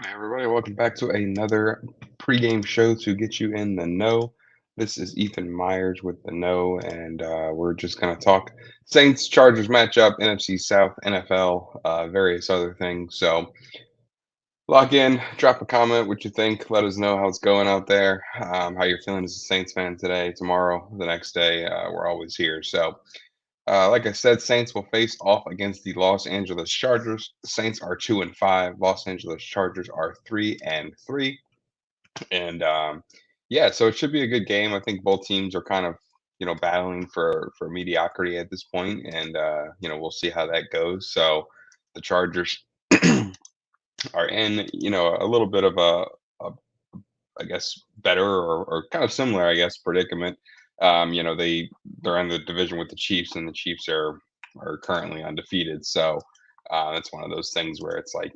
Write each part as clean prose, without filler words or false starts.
Hi, everybody. Welcome back to another pregame show to get you in the know. This is Ethan Myers with the know, and we're just going to talk Saints Chargers matchup, NFC South, NFL, various other things. So log in, drop a comment, what you think. Let us know how it's going out there, how you're feeling as a Saints fan today, tomorrow, the next day. We're always here. So like I said, Saints will face off against the Los Angeles Chargers. The Saints are 2-5. Los Angeles Chargers are 3-3. And yeah, so it should be a good game. I think both teams are kind of battling for mediocrity at this point, and we'll see how that goes. So the Chargers are in a little bit of a I guess better or kind of similar, I guess, predicament. They're in the division with the Chiefs, and the Chiefs are currently undefeated. So that's one of those things where it's like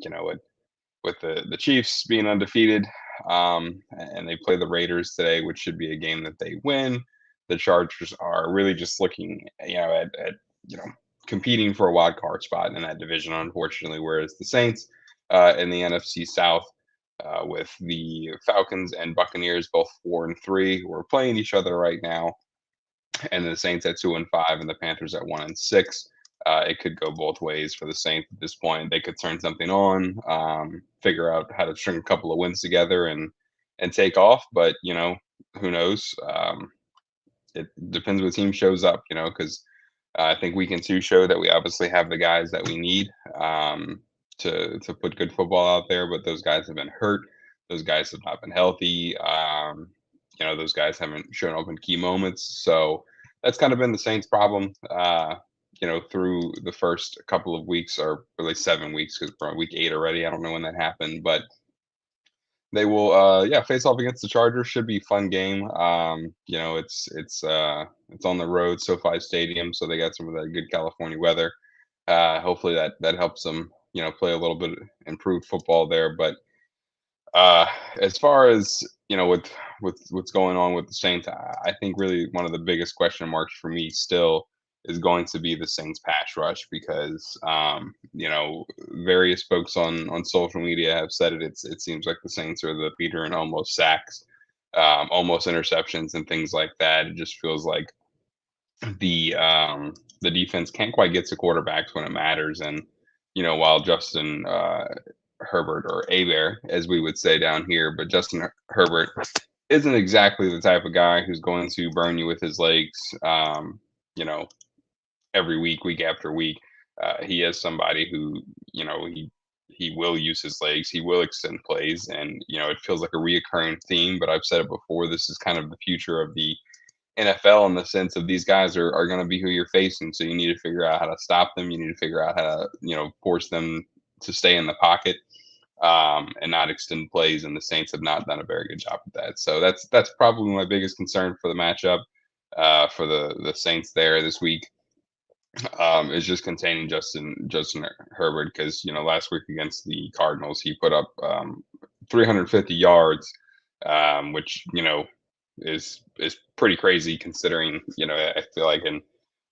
with the Chiefs being undefeated, and they play the Raiders today, which should be a game that they win. The Chargers are really just looking at you know competing for a wild card spot in that division, unfortunately. Whereas the Saints in the NFC South with the Falcons and Buccaneers, both 4-3. We're playing each other right now, and the Saints at 2-5, and the Panthers at 1-6. It could go both ways for the Saints at this point. They could turn something on, figure out how to string a couple of wins together, and take off. But who knows? It depends what team shows up. Because I think week and two show that we obviously have the guys that we need to put good football out there, but those guys have been hurt. Those guys have not been healthy. Those guys haven't shown up in key moments. So that's kind of been the Saints' problem. Through the first couple of weeks, or really 7 weeks, because we're on week 8 already. I don't know when that happened, but they will face off against the Chargers. Should be a fun game. It's on the road, SoFi Stadium, so they got some of that good California weather. Hopefully that helps them play a little bit improved football there. But as far as with what's going on with the Saints, I think really one of the biggest question marks for me still is going to be the Saints pass rush, because various folks on social media have said it seems like the Saints are the leader in almost sacks, almost interceptions, and things like that. It just feels like the defense can't quite get to quarterbacks when it matters. And while Justin Herbert, or Abear, as we would say down here, but Justin Herbert isn't exactly the type of guy who's going to burn you with his legs, you know, every week after week. He is somebody who, he will use his legs, he will extend plays, and it feels like a reoccurring theme. But I've said it before, this is kind of the future of the NFL, in the sense of these guys are going to be who you're facing. So you need to figure out how to stop them. You need to figure out how to, force them to stay in the pocket, and not extend plays. And the Saints have not done a very good job with that. So that's probably my biggest concern for the matchup, for the Saints there this week, is just containing Justin Herbert, because last week against the Cardinals he put up 350 yards, which is pretty crazy, considering I feel like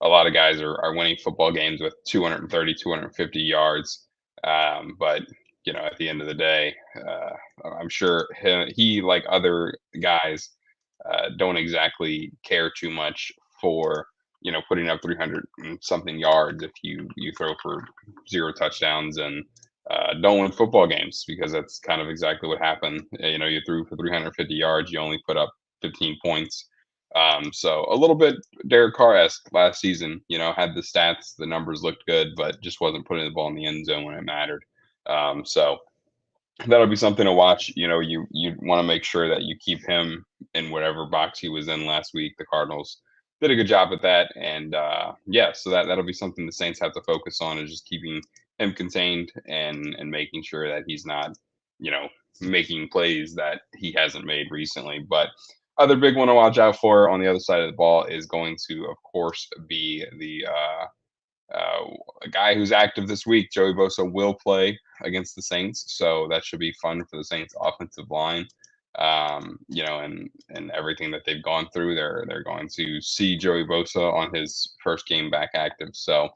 a lot of guys are winning football games with 230, 250 yards, but at the end of the day, I'm sure he like other guys don't exactly care too much for putting up 300 and something yards if you throw for 0 touchdowns and don't win football games, because that's kind of exactly what happened. You threw for 350 yards, you only put up 15 points. So a little bit Derek Carr-esque last season. Had the stats, the numbers looked good, but just wasn't putting the ball in the end zone when it mattered. So that'll be something to watch. You want to make sure that you keep him in whatever box he was in last week. The Cardinals did a good job at that, and yeah, so that'll be something the Saints have to focus on, is just keeping him contained, and making sure that he's not, making plays that he hasn't made recently. But other big one to watch out for on the other side of the ball is going to, of course, be the uh, a guy who's active this week. Joey Bosa will play against the Saints, so that should be fun for the Saints offensive line. And everything that they've gone through, they're going to see Joey Bosa on his first game back active. So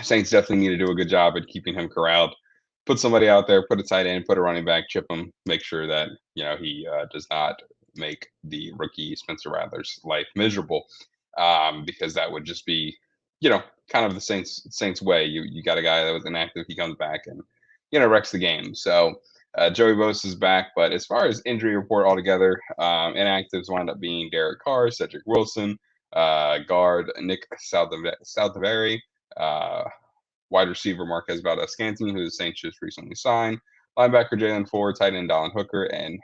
Saints definitely need to do a good job at keeping him corralled. put somebody out there, put a tight end, put a running back, chip him, make sure that he does not make the rookie Spencer Rattler's life miserable, because that would just be kind of the Saints way. You got a guy that was inactive, he comes back and wrecks the game. So Joey Bosa is back, but as far as injury report altogether, inactives wind up being Derek Carr, Cedric Wilson, guard Nick Saldiveri, uh, wide receiver Marquez Valdez-Scantling, who the Saints just recently signed, linebacker Jalen Ford, tight end Dallin Hooker, and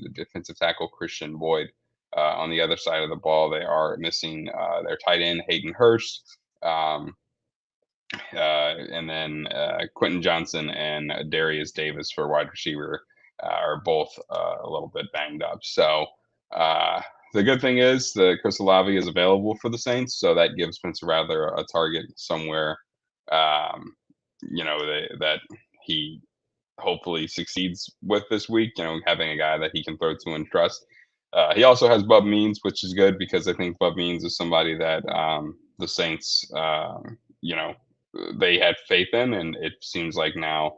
the defensive tackle Christian Boyd. On the other side of the ball, they are missing their tight end Hayden Hurst, um, and then Quentin Johnson and Darius Davis for wide receiver are both a little bit banged up. So the good thing is that Chris Olave is available for the Saints, so that gives Spencer Rattler a target somewhere, that he hopefully succeeds with this week. Having a guy that he can throw to and trust. He also has Bub Means, which is good because I think Bub Means is somebody that the Saints, they had faith in, and it seems like now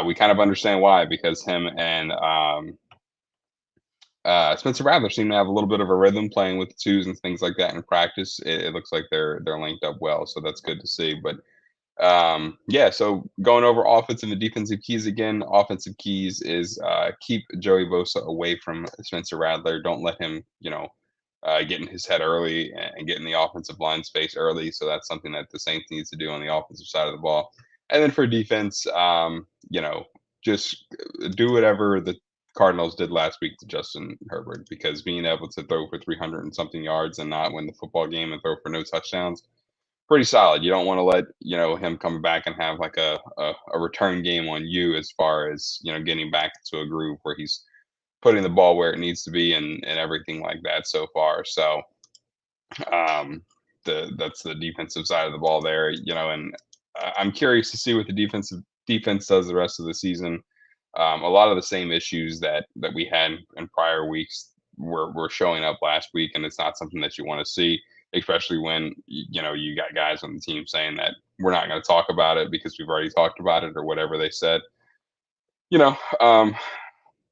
we kind of understand why, because him and Spencer Rattler seem to have a little bit of a rhythm playing with the twos and things like that in practice. It looks like they're linked up well, so that's good to see. But yeah, so going over offensive and defensive keys again. Offensive keys is keep Joey Bosa away from Spencer Rattler. Don't let him, get in his head early and get in the offensive line space early. So that's something that the Saints needs to do on the offensive side of the ball. And then for defense, just do whatever the Cardinals did last week to Justin Herbert, because being able to throw for 300 and something yards and not win the football game and throw for no touchdowns, pretty solid. You don't want to let him come back and have like a return game on you, as far as getting back to a groove where he's putting the ball where it needs to be and everything like that so far. So that's the defensive side of the ball there, and I'm curious to see what the defense does the rest of the season. A lot of the same issues that we had in prior weeks were showing up last week, and it's not something that you want to see, especially when you got guys on the team saying that we're not going to talk about it because we've already talked about it, or whatever they said.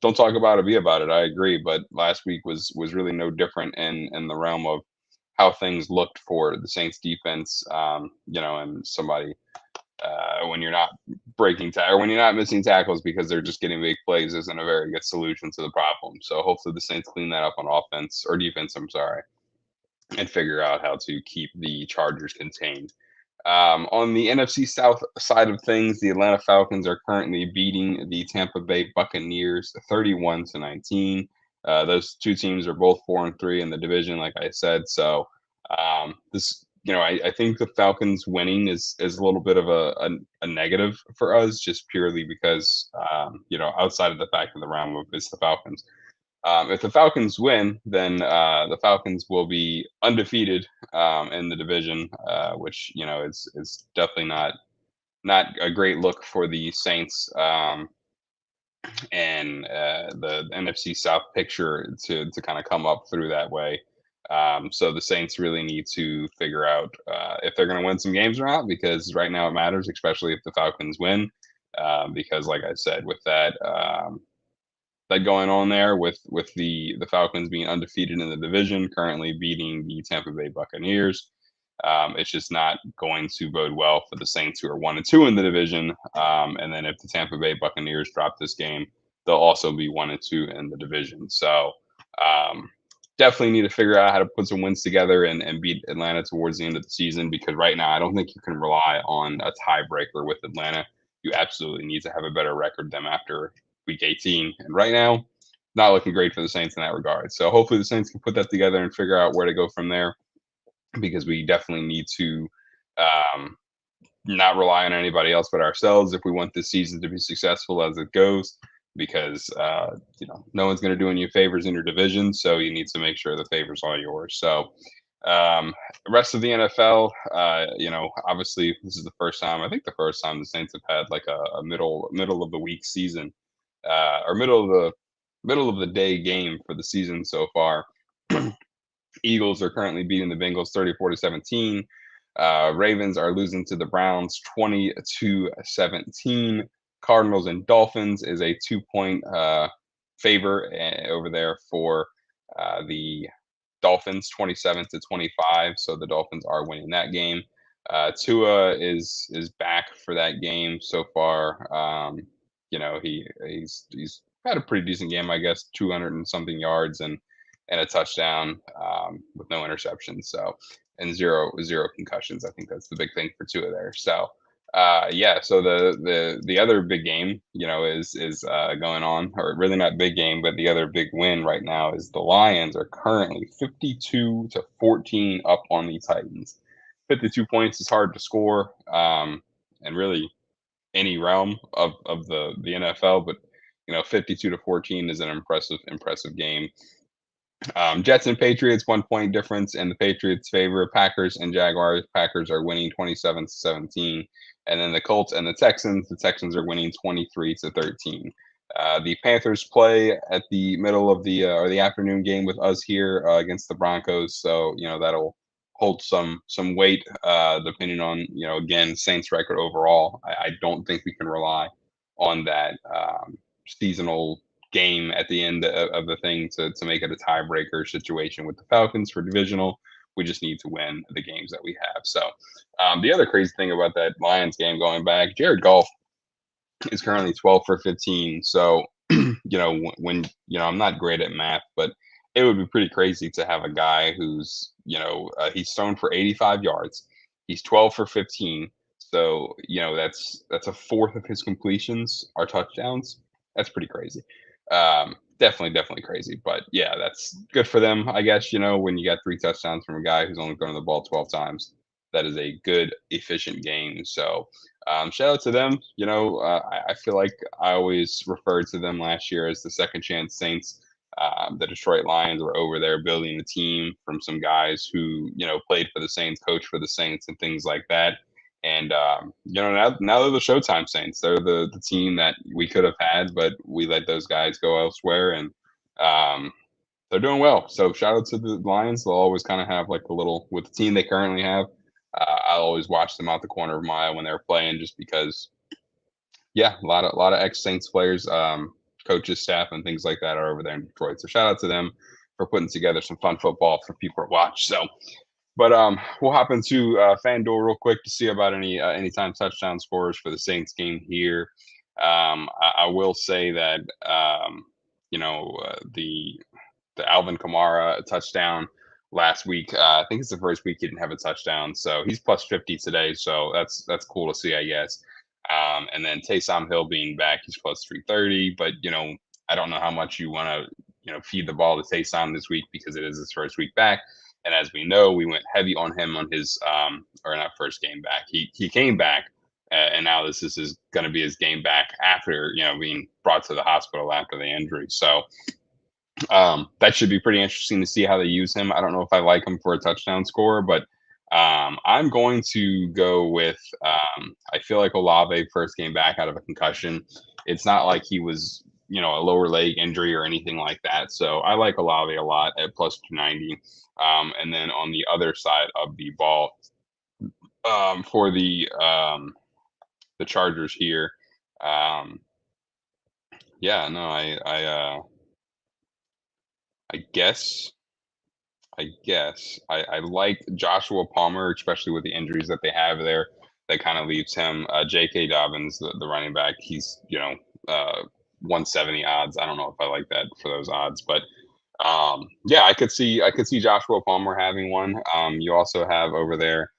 Don't talk about it, be about it. I agree, but last week was really no different in the realm of how things looked for the Saints defense. And somebody, when you're not or when you're not missing tackles because they're just getting big plays, isn't a very good solution to the problem. So hopefully the Saints clean that up on offense or defense. I'm sorry, and figure out how to keep the Chargers contained. On the NFC South side of things, the Atlanta Falcons are currently beating the Tampa Bay Buccaneers 31-19. Those two teams are both 4-3 in the division, like I said. So this, I think the Falcons winning is a little bit of a negative for us, just purely because outside of the fact of the realm of it's the Falcons. If the Falcons win, then the Falcons will be undefeated in the division, which is definitely not a great look for the Saints and the NFC South picture to kind of come up through that way. So the Saints really need to figure out if they're going to win some games or not, because right now it matters, especially if the Falcons win. Because, like I said, with that going on there, with the Falcons being undefeated in the division, currently beating the Tampa Bay Buccaneers, it's just not going to bode well for the Saints, who are 1-2 in the division. And then if the Tampa Bay Buccaneers drop this game, they'll also be 1-2 in the division. So definitely need to figure out how to put some wins together and beat Atlanta towards the end of the season, because right now I don't think you can rely on a tiebreaker with Atlanta. You absolutely need to have a better record than after week 18. And right now, not looking great for the Saints in that regard. So hopefully the Saints can put that together and figure out where to go from there, because we definitely need to not rely on anybody else but ourselves if we want this season to be successful as it goes, because no one's going to do any favors in your division, so you need to make sure the favors are yours. So rest of the NFL, obviously this is the first time the Saints have had like a middle of the week season, or middle of the day game for the season so far. Eagles are currently beating the Bengals 34-17. Ravens are losing to the Browns 20-17. Cardinals and Dolphins is a 2-point favor over there for the Dolphins, 27-25. So the Dolphins are winning that game. Tua is back for that game so far. He's had a pretty decent game, I guess, 200 and something yards and a touchdown with no interceptions. So and zero concussions. I think that's the big thing for Tua there. So yeah, so the other big game, is going on, or really not big game, but the other big win right now is the Lions are currently 52-14 up on the Titans. 52 points is hard to score, and really any realm of the NFL, but 52-14 is an impressive game. Jets and Patriots, 1 point difference in the Patriots' favor. Packers and Jaguars. Packers are winning 27-17. And then the Colts and the Texans are winning 23-13. The Panthers play at the middle of the or the afternoon game with us here against the Broncos. So, that'll hold some weight depending on, again, Saints record overall. I don't think we can rely on that seasonal game at the end of the thing to make it a tiebreaker situation with the Falcons for divisional. We just need to win the games that we have. So the other crazy thing about that Lions game going back, Jared Goff is currently 12 for 15. So, when I'm not great at math, but it would be pretty crazy to have a guy who's, he's thrown for 85 yards. He's 12 for 15. So, that's a fourth of his completions are touchdowns. That's pretty crazy. Definitely crazy. But yeah, that's good for them, I guess. When you got 3 touchdowns from a guy who's only throwing the ball 12 times, that is a good, efficient game. So shout out to them. I feel like I always referred to them last year as the second chance Saints. The Detroit Lions were over there building a team from some guys who, played for the Saints, coached for the Saints, and things like that. And now they're the Showtime Saints. They're the team that we could have had, but we let those guys go elsewhere, and they're doing well. So shout out to the Lions. They'll always kind of have like a little with the team they currently have. I'll always watch them out the corner of my eye when they're playing, just because. Yeah, a lot of ex Saints players, coaches, staff, and things like that are over there in Detroit. So shout out to them for putting together some fun football for people to watch. So. But we'll hop into FanDuel real quick to see about any anytime touchdown scores for the Saints game here. I will say that the Alvin Kamara touchdown last week. I think it's the first week he didn't have a touchdown, so he's plus 50 today. So that's cool to see, I guess. And then Taysom Hill being back, he's plus 330. But I don't know how much you want to feed the ball to Taysom this week because it is his first week back. And as we know, we went heavy on him on his or not first game back. He came back, and now this is going to be his game back after being brought to the hospital after the injury. So that should be pretty interesting to see how they use him. I don't know if I like him for a touchdown score, but I'm going to go with. I feel like Olave first came back out of a concussion. It's not like he was a lower leg injury or anything like that. So I like Olave a lot at plus 290. And then on the other side of the ball, for the Chargers here, yeah, no, I guess I like Joshua Palmer, especially with the injuries that they have there. That kind of leaves him. J.K. Dobbins, the running back, he's 170 odds. I don't know if I like that for those odds, but yeah, I could see Joshua Palmer having one. You also have over there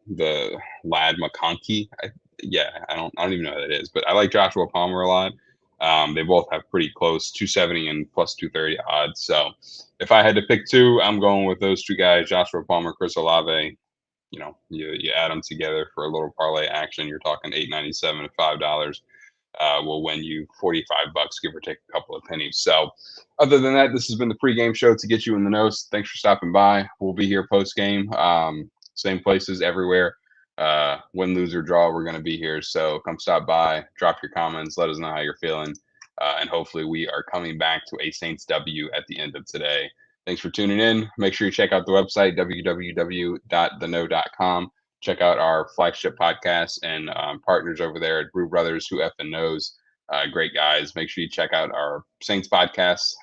the lad McConkey. I don't even know who that is, but I like Joshua Palmer a lot. They both have pretty close 270 and plus 230 odds. So if I had to pick two, I'm going with those two guys, Joshua Palmer, Chris Olave. You add them together for a little parlay action. You're talking $8.97 to $5. Will win you $45, give or take a couple of pennies. So other than that, this has been the pregame show to get you in the know. Thanks for stopping by. We'll be here post game, same places everywhere. Win, lose, or draw, we're going to be here. So come stop by, drop your comments, let us know how you're feeling. And hopefully we are coming back to a Saints W at the end of today. Thanks for tuning in. Make sure you check out the website, www.theknow.com. check out our flagship podcast and partners over there at Brew Brothers, who effing knows. Great guys. Make sure you check out our Saints podcast.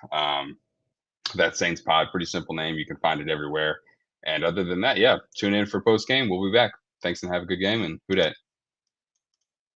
That Saints Pod, pretty simple name. You can find it everywhere. And other than that, yeah, tune in for post game. We'll be back. Thanks and have a good game. And who dat?